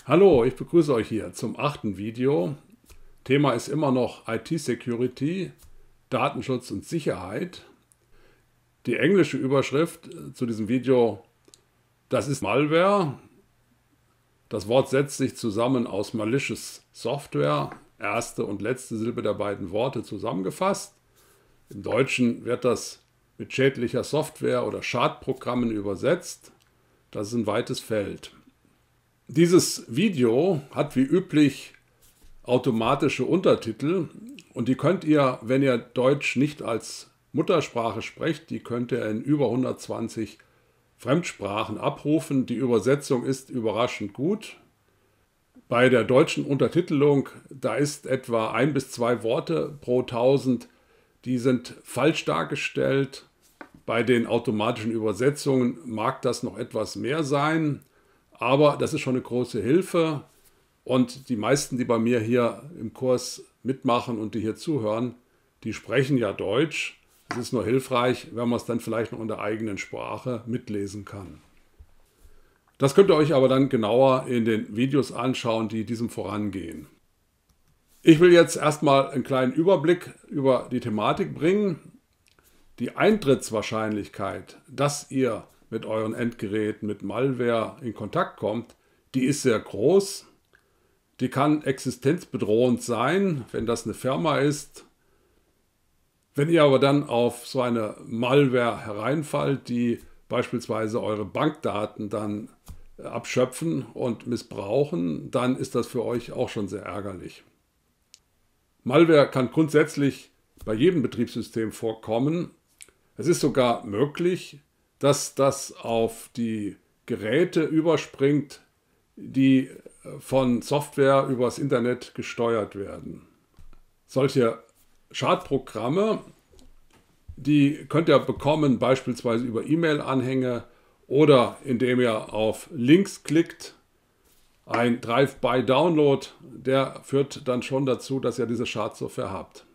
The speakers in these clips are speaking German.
Hallo, ich begrüße euch hier zum 8. Video. Thema ist immer noch IT-Security, Datenschutz und Sicherheit. Die englische Überschrift zu diesem Video, das ist Malware. Das Wort setzt sich zusammen aus malicious Software, erste und letzte Silbe der beiden Worte zusammengefasst. Im Deutschen wird das mit schädlicher Software oder Schadprogrammen übersetzt. Das ist ein weites Feld. Dieses Video hat wie üblich automatische Untertitel und die könnt ihr, wenn ihr Deutsch nicht als Muttersprache sprecht, die könnt ihr in über 120 Fremdsprachen abrufen. Die Übersetzung ist überraschend gut. Bei der deutschen Untertitelung, da ist etwa 1 bis 2 Worte pro 1000, die sind falsch dargestellt. Bei den automatischen Übersetzungen mag das noch etwas mehr sein. Aber das ist schon eine große Hilfe und die meisten, die bei mir hier im Kurs mitmachen und die hier zuhören, die sprechen ja Deutsch. Es ist nur hilfreich, wenn man es dann vielleicht noch in der eigenen Sprache mitlesen kann. Das könnt ihr euch aber dann genauer in den Videos anschauen, die diesem vorangehen. Ich will jetzt erstmal einen kleinen Überblick über die Thematik bringen. Die Eintrittswahrscheinlichkeit, dass ihr mit euren Endgeräten, mit Malware in Kontakt kommt, die ist sehr groß. Die kann existenzbedrohend sein, wenn das eine Firma ist. Wenn ihr aber dann auf so eine Malware hereinfallt, die beispielsweise eure Bankdaten dann abschöpfen und missbrauchen, dann ist das für euch auch schon sehr ärgerlich. Malware kann grundsätzlich bei jedem Betriebssystem vorkommen. Es ist sogar möglich, dass das auf die Geräte überspringt, die von Software übers Internet gesteuert werden. Solche Schadprogramme, die könnt ihr bekommen, beispielsweise über E-Mail-Anhänge oder indem ihr auf Links klickt. Ein Drive-by-Download, der führt dann schon dazu, dass ihr diese Schadsoftware habt.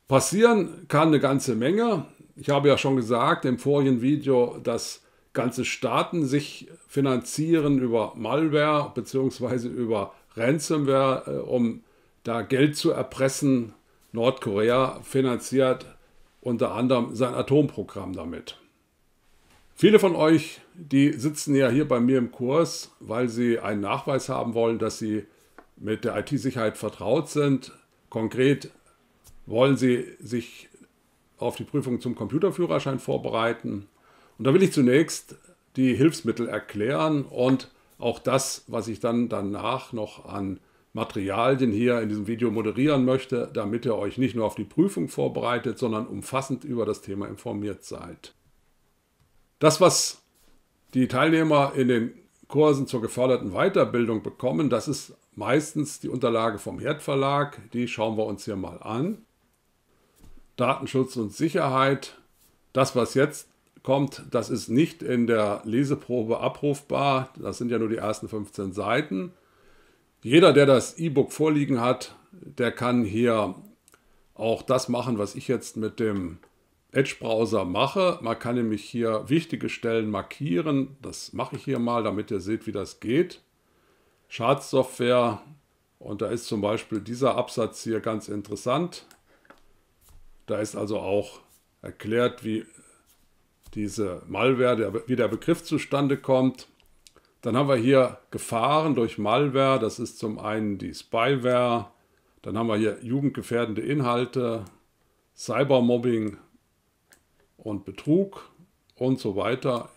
Passieren kann eine ganze Menge. Ich habe ja schon gesagt im vorigen Video, dass ganze Staaten sich finanzieren über Malware bzw. über Ransomware, um da Geld zu erpressen. Nordkorea finanziert unter anderem sein Atomprogramm damit. Viele von euch, die sitzen ja hier bei mir im Kurs, weil sie einen Nachweis haben wollen, dass sie mit der IT-Sicherheit vertraut sind. Konkret wollen sie sich auf die Prüfung zum Computerführerschein vorbereiten. Und da will ich zunächst die Hilfsmittel erklären und auch das, was ich dann danach noch an Materialien hier in diesem Video moderieren möchte, damit ihr euch nicht nur auf die Prüfung vorbereitet, sondern umfassend über das Thema informiert seid. Das, was die Teilnehmer in den Kursen zur geförderten Weiterbildung bekommen, das ist meistens die Unterlage vom Herd Verlag. Die schauen wir uns hier mal an. Datenschutz und Sicherheit. Das, was jetzt kommt, das ist nicht in der Leseprobe abrufbar. Das sind ja nur die ersten 15 Seiten. Jeder, der das E-Book vorliegen hat, der kann hier auch das machen, was ich jetzt mit dem Edge-Browser mache. Man kann nämlich hier wichtige Stellen markieren. Das mache ich hier mal, damit ihr seht, wie das geht. Schadsoftware. Und da ist zum Beispiel dieser Absatz hier ganz interessant. Da ist also auch erklärt, wie diese Malware, wie der Begriff zustande kommt. Dann haben wir hier Gefahren durch Malware. Das ist zum einen die Spyware. Dann haben wir hier jugendgefährdende Inhalte, Cybermobbing und Betrug und so weiter.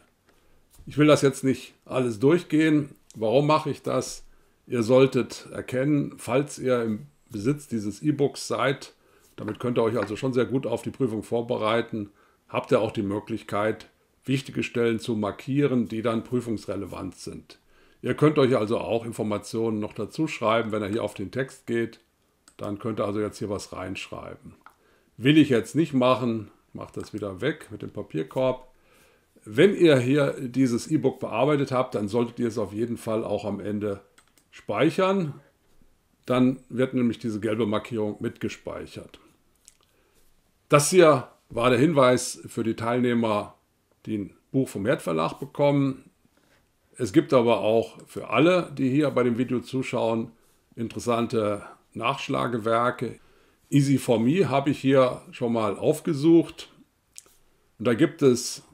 Ich will das jetzt nicht alles durchgehen. Warum mache ich das? Ihr solltet erkennen, falls ihr im Besitz dieses E-Books seid, damit könnt ihr euch also schon sehr gut auf die Prüfung vorbereiten. Habt ihr auch die Möglichkeit, wichtige Stellen zu markieren, die dann prüfungsrelevant sind. Ihr könnt euch also auch Informationen noch dazu schreiben, wenn ihr hier auf den Text geht. Dann könnt ihr also jetzt hier was reinschreiben. Will ich jetzt nicht machen, macht das wieder weg mit dem Papierkorb. Wenn ihr hier dieses E-Book bearbeitet habt, dann solltet ihr es auf jeden Fall auch am Ende speichern. Dann wird nämlich diese gelbe Markierung mitgespeichert. Das hier war der Hinweis für die Teilnehmer, die ein Buch vom Herd Verlag bekommen. Es gibt aber auch für alle, die hier bei dem Video zuschauen, interessante Nachschlagewerke. Easy4Me habe ich hier schon mal aufgesucht. Und da gibt es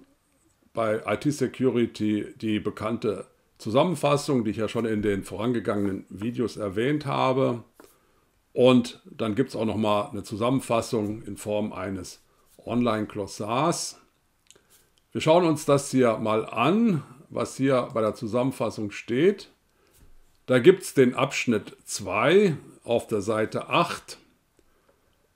bei IT-Security die bekannte Zusammenfassung, die ich ja schon in den vorangegangenen Videos erwähnt habe. Und dann gibt es auch noch mal eine Zusammenfassung in Form eines Online-Glossars. Wir schauen uns das hier mal an, was hier bei der Zusammenfassung steht. Da gibt es den Abschnitt 2 auf der Seite 8.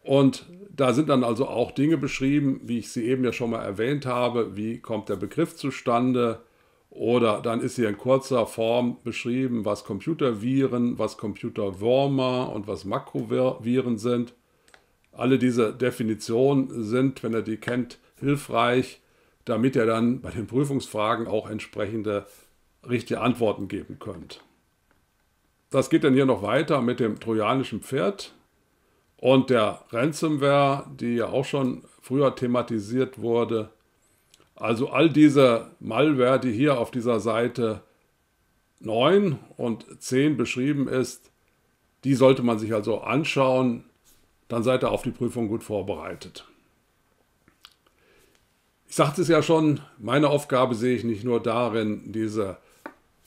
Und da sind dann also auch Dinge beschrieben, wie ich sie eben ja schon mal erwähnt habe. Wie kommt der Begriff zustande? Oder dann ist hier in kurzer Form beschrieben, was Computerviren, was Computerwürmer und was Makroviren sind. Alle diese Definitionen sind, wenn ihr die kennt, hilfreich, damit ihr dann bei den Prüfungsfragen auch entsprechende richtige Antworten geben könnt. Das geht dann hier noch weiter mit dem trojanischen Pferd und der Ransomware, die ja auch schon früher thematisiert wurde. Also all diese Malware, die hier auf dieser Seite 9 und 10 beschrieben ist, die sollte man sich also anschauen, dann seid ihr auf die Prüfung gut vorbereitet. Ich sagte es ja schon, meine Aufgabe sehe ich nicht nur darin, diese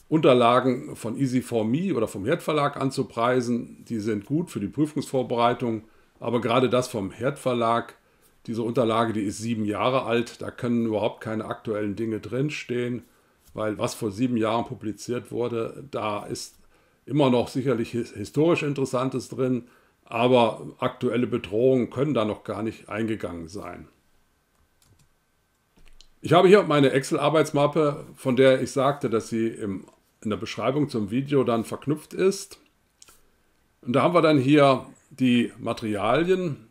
Unterlagen von Easy4Me oder vom Herd Verlag anzupreisen. Die sind gut für die Prüfungsvorbereitung, aber gerade das vom Herd Verlag, diese Unterlage, die ist 7 Jahre alt, da können überhaupt keine aktuellen Dinge drinstehen, weil was vor 7 Jahren publiziert wurde, da ist immer noch sicherlich historisch Interessantes drin, aber aktuelle Bedrohungen können da noch gar nicht eingegangen sein. Ich habe hier meine Excel-Arbeitsmappe, von der ich sagte, dass sie in der Beschreibung zum Video dann verknüpft ist. Und da haben wir dann hier die Materialien,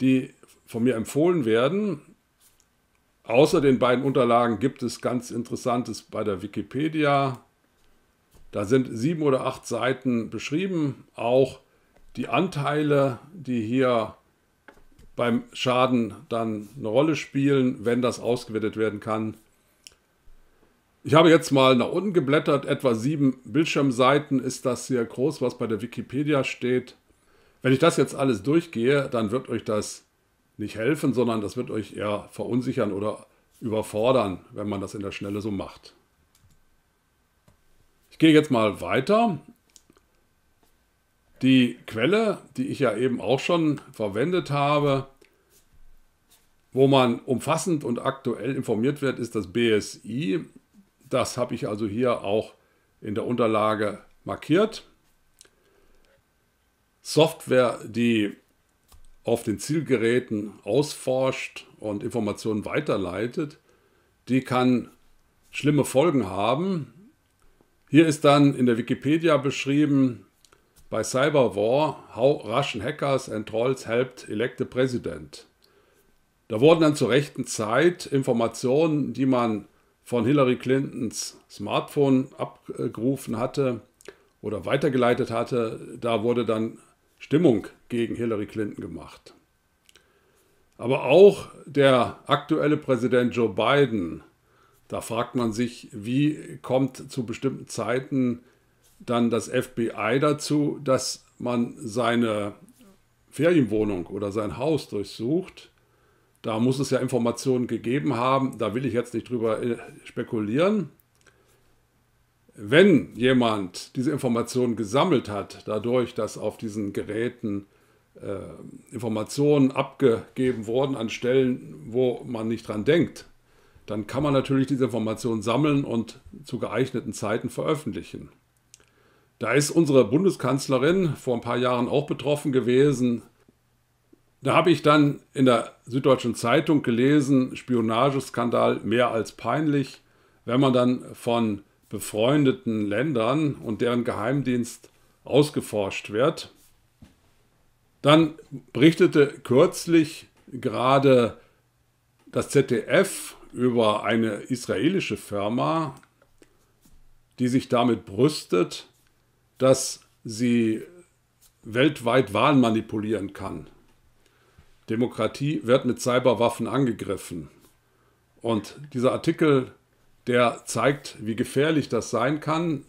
die von mir empfohlen werden. Außer den beiden Unterlagen gibt es ganz Interessantes bei der Wikipedia. Da sind 7 oder 8 Seiten beschrieben, auch die Anteile, die hier beim Schaden dann eine Rolle spielen, wenn das ausgewertet werden kann. Ich habe jetzt mal nach unten geblättert, etwa 7 Bildschirmseiten ist das hier groß, was bei der Wikipedia steht. Wenn ich das jetzt alles durchgehe, dann wird euch das nicht helfen, sondern das wird euch eher verunsichern oder überfordern, wenn man das in der Schnelle so macht. Ich gehe jetzt mal weiter. Die Quelle, die ich ja eben auch schon verwendet habe, wo man umfassend und aktuell informiert wird, ist das BSI. Das habe ich also hier auch in der Unterlage markiert. Software, die auf den Zielgeräten ausforscht und Informationen weiterleitet, die kann schlimme Folgen haben. Hier ist dann in der Wikipedia beschrieben, bei Cyberwar, how Russian hackers and trolls helped elect the president. Da wurden dann zur rechten Zeit Informationen, die man von Hillary Clintons Smartphone abgerufen hatte oder weitergeleitet hatte, da wurde dann Stimmung gegen Hillary Clinton gemacht. Aber auch der aktuelle Präsident Joe Biden, da fragt man sich, wie kommt zu bestimmten Zeiten dann das FBI dazu, dass man seine Ferienwohnung oder sein Haus durchsucht. Da muss es ja Informationen gegeben haben, da will ich jetzt nicht drüber spekulieren. Wenn jemand diese Informationen gesammelt hat, dadurch, dass auf diesen Geräten Informationen abgegeben wurden an Stellen, wo man nicht dran denkt, dann kann man natürlich diese Informationen sammeln und zu geeigneten Zeiten veröffentlichen. Da ist unsere Bundeskanzlerin vor ein paar Jahren auch betroffen gewesen. Da habe ich dann in der Süddeutschen Zeitung gelesen, Spionageskandal mehr als peinlich, wenn man dann von befreundeten Ländern und deren Geheimdienst ausgeforscht wird. Dann berichtete kürzlich gerade das ZDF über eine israelische Firma, die sich damit brüstet, dass sie weltweit Wahlen manipulieren kann. Demokratie wird mit Cyberwaffen angegriffen. Und dieser Artikel, der zeigt, wie gefährlich das sein kann.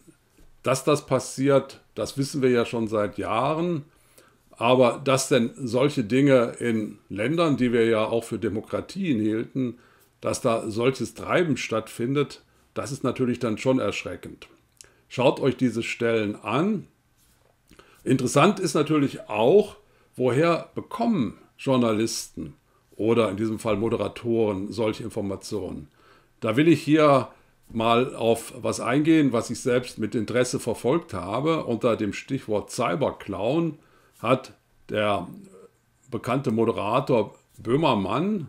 Dass das passiert, das wissen wir ja schon seit Jahren. Aber dass denn solche Dinge in Ländern, die wir ja auch für Demokratien hielten, dass da solches Treiben stattfindet, das ist natürlich dann schon erschreckend. Schaut euch diese Stellen an. Interessant ist natürlich auch, woher bekommen Journalisten oder in diesem Fall Moderatoren solche Informationen. Da will ich hier mal auf was eingehen, was ich selbst mit Interesse verfolgt habe. Unter dem Stichwort Cyberclown hat der bekannte Moderator Böhmermann,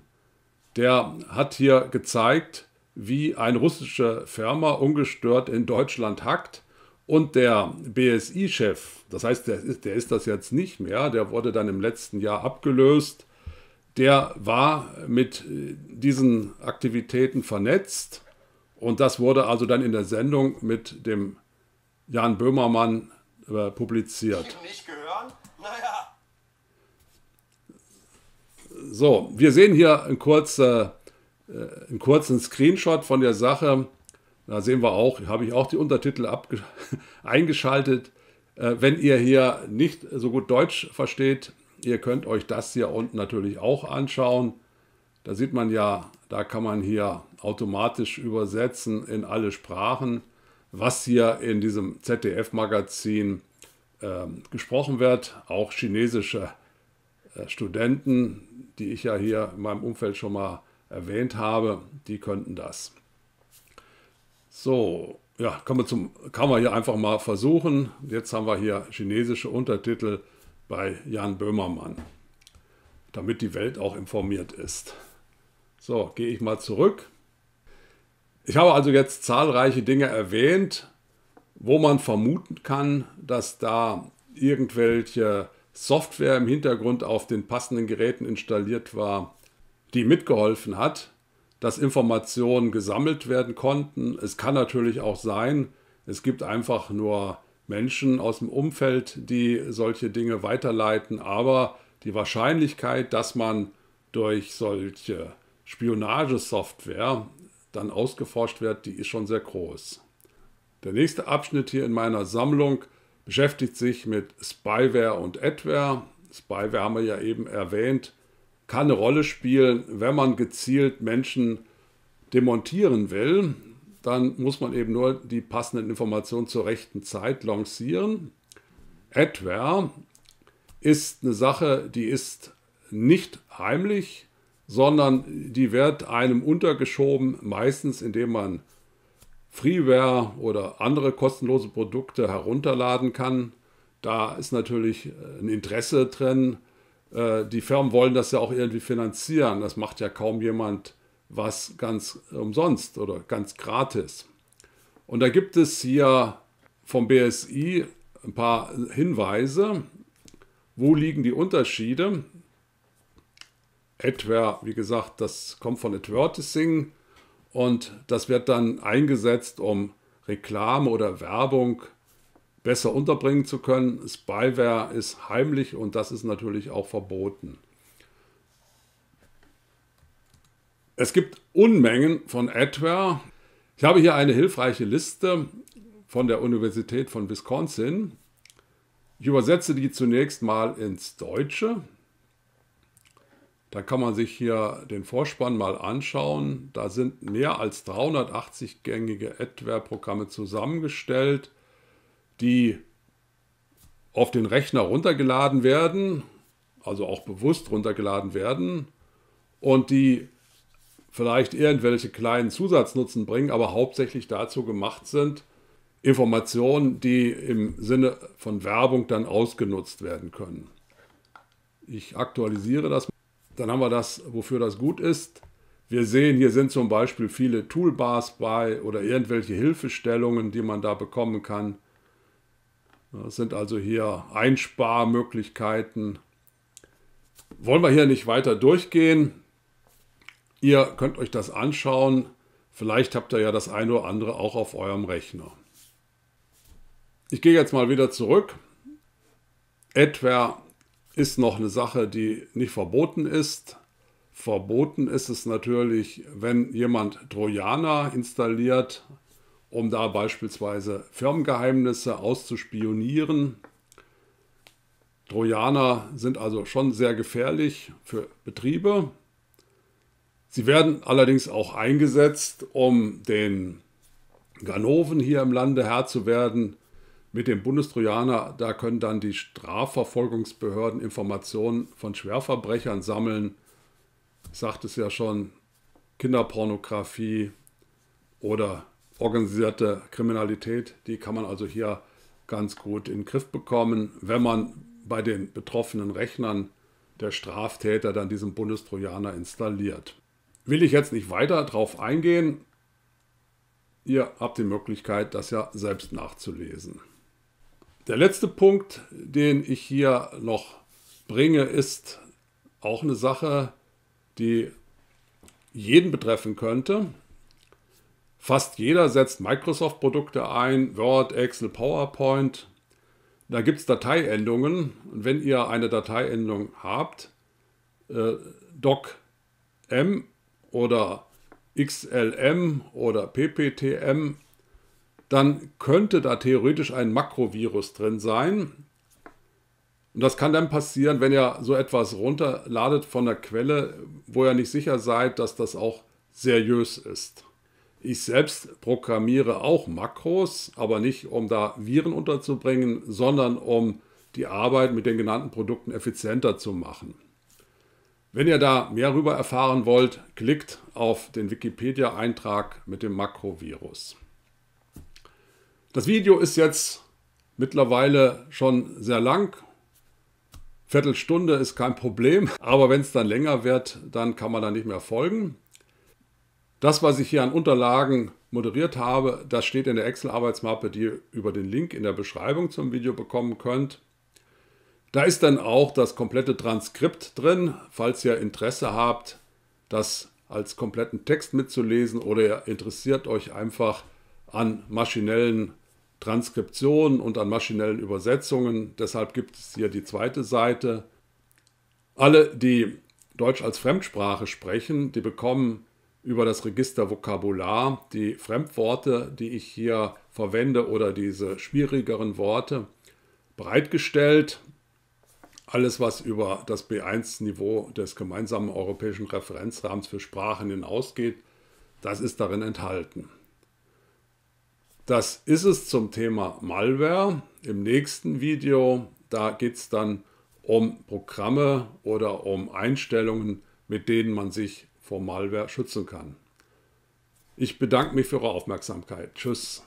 der hat hier gezeigt, wie eine russische Firma ungestört in Deutschland hackt und der BSI-Chef, das heißt, der ist das jetzt nicht mehr, der wurde dann im letzten Jahr abgelöst, der war mit diesen Aktivitäten vernetzt und das wurde also dann in der Sendung mit dem Jan Böhmermann publiziert. Nicht gehören? Naja. So, wir sehen hier einen kurzen Screenshot von der Sache. Da sehen wir auch, habe ich auch die Untertitel eingeschaltet. Wenn ihr hier nicht so gut Deutsch versteht, ihr könnt euch das hier unten natürlich auch anschauen. Da sieht man ja, da kann man hier automatisch übersetzen in alle Sprachen, was hier in diesem ZDF-Magazin gesprochen wird. Auch chinesische Studenten, die ich ja hier in meinem Umfeld schon mal erwähnt habe, die könnten das. So, ja, kann man hier einfach mal versuchen. Jetzt haben wir hier chinesische Untertitel bei Jan Böhmermann, damit die Welt auch informiert ist. So, gehe ich mal zurück. Ich habe also jetzt zahlreiche Dinge erwähnt, wo man vermuten kann, dass da irgendwelche Software im Hintergrund auf den passenden Geräten installiert war, die mitgeholfen hat, dass Informationen gesammelt werden konnten. Es kann natürlich auch sein, es gibt einfach nur Menschen aus dem Umfeld, die solche Dinge weiterleiten, aber die Wahrscheinlichkeit, dass man durch solche Spionagesoftware dann ausgeforscht wird, die ist schon sehr groß. Der nächste Abschnitt hier in meiner Sammlung beschäftigt sich mit Spyware und Adware. Spyware haben wir ja eben erwähnt, kann eine Rolle spielen, wenn man gezielt Menschen demontieren will. Dann muss man eben nur die passenden Informationen zur rechten Zeit lancieren. Adware ist eine Sache, die ist nicht heimlich, sondern die wird einem untergeschoben, meistens indem man Freeware oder andere kostenlose Produkte herunterladen kann. Da ist natürlich ein Interesse drin. Die Firmen wollen das ja auch irgendwie finanzieren. Das macht ja kaum jemand was ganz umsonst oder ganz gratis. Und da gibt es hier vom BSI ein paar Hinweise, wo liegen die Unterschiede. Adware, wie gesagt, das kommt von Advertising und das wird dann eingesetzt, um Reklame oder Werbung besser unterbringen zu können. Spyware ist heimlich und das ist natürlich auch verboten. Es gibt Unmengen von Adware. Ich habe hier eine hilfreiche Liste von der Universität von Wisconsin. Ich übersetze die zunächst mal ins Deutsche. Da kann man sich hier den Vorspann mal anschauen. Da sind mehr als 380 gängige Adware-Programme zusammengestellt, die auf den Rechner runtergeladen werden, also auch bewusst runtergeladen werden und die vielleicht irgendwelche kleinen Zusatznutzen bringen, aber hauptsächlich dazu gemacht sind, Informationen, die im Sinne von Werbung dann ausgenutzt werden können. Ich aktualisiere das. Dann haben wir das, wofür das gut ist. Wir sehen, hier sind zum Beispiel viele Toolbars bei oder irgendwelche Hilfestellungen, die man da bekommen kann. Das sind also hier Einsparmöglichkeiten. Wollen wir hier nicht weiter durchgehen. Ihr könnt euch das anschauen. Vielleicht habt ihr ja das eine oder andere auch auf eurem Rechner. Ich gehe jetzt mal wieder zurück. Adware ist noch eine Sache, die nicht verboten ist. Verboten ist es natürlich, wenn jemand Trojaner installiert, um da beispielsweise Firmengeheimnisse auszuspionieren. Trojaner sind also schon sehr gefährlich für Betriebe. Sie werden allerdings auch eingesetzt, um den Ganoven hier im Lande Herr zu werden. Mit dem Bundestrojaner, da können dann die Strafverfolgungsbehörden Informationen von Schwerverbrechern sammeln. Ich sagte es ja schon, Kinderpornografie oder organisierte Kriminalität, die kann man also hier ganz gut in den Griff bekommen, wenn man bei den betroffenen Rechnern der Straftäter dann diesen Bundestrojaner installiert. Will ich jetzt nicht weiter darauf eingehen. Ihr habt die Möglichkeit, das ja selbst nachzulesen. Der letzte Punkt, den ich hier noch bringe, ist auch eine Sache, die jeden betreffen könnte. Fast jeder setzt Microsoft-Produkte ein, Word, Excel, PowerPoint. Da gibt es Dateiendungen. Und wenn ihr eine Dateiendung habt, DocM oder XLM oder PPTM, dann könnte da theoretisch ein Makrovirus drin sein. Und das kann dann passieren, wenn ihr so etwas runterladet von der Quelle, wo ihr nicht sicher seid, dass das auch seriös ist. Ich selbst programmiere auch Makros, aber nicht um da Viren unterzubringen, sondern um die Arbeit mit den genannten Produkten effizienter zu machen. Wenn ihr da mehr darüber erfahren wollt, klickt auf den Wikipedia-Eintrag mit dem Makrovirus. Das Video ist jetzt mittlerweile schon sehr lang. Viertelstunde ist kein Problem, aber wenn es dann länger wird, dann kann man da nicht mehr folgen. Das, was ich hier an Unterlagen moderiert habe, das steht in der Excel-Arbeitsmappe, die ihr über den Link in der Beschreibung zum Video bekommen könnt. Da ist dann auch das komplette Transkript drin, falls ihr Interesse habt, das als kompletten Text mitzulesen oder ihr interessiert euch einfach an maschinellen Transkriptionen und an maschinellen Übersetzungen. Deshalb gibt es hier die zweite Seite. Alle, die Deutsch als Fremdsprache sprechen, die bekommen über das Register Vokabular die Fremdworte, die ich hier verwende oder diese schwierigeren Worte bereitgestellt. Alles, was über das B1-Niveau des gemeinsamen europäischen Referenzrahmens für Sprachen hinausgeht, das ist darin enthalten. Das ist es zum Thema Malware. Im nächsten Video, da geht es dann um Programme oder um Einstellungen, mit denen man sich vor Malware schützen kann. Ich bedanke mich für eure Aufmerksamkeit. Tschüss.